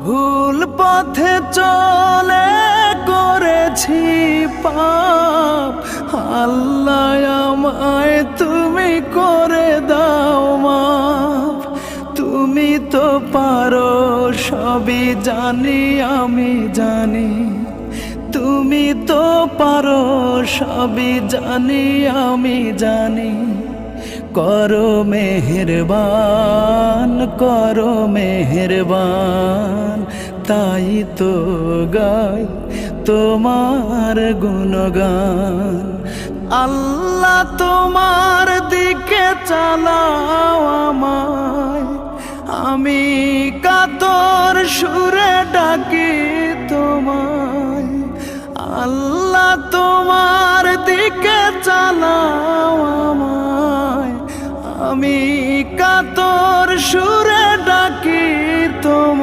ভুল পথে চলে করেছি পাপ, আল্লাহ আমায় তুমি করে দাও মাফ। তুমি তো পারো সবই জানি আমি জানি, তুমি তো পারো সবই জানি আমি জানি। করো মেহেরবান, করো মেহেরবান, তাই তো গাই তোমার গুণগান। আল্লাহ তোমার দিকে চালাও আমায়, আমি কাতর সুরে ডাকি তোমায়। আল্লাহ তোমার দিকে চালাও আমায়, আমি কাতর সুরে ডাকি তোমায়।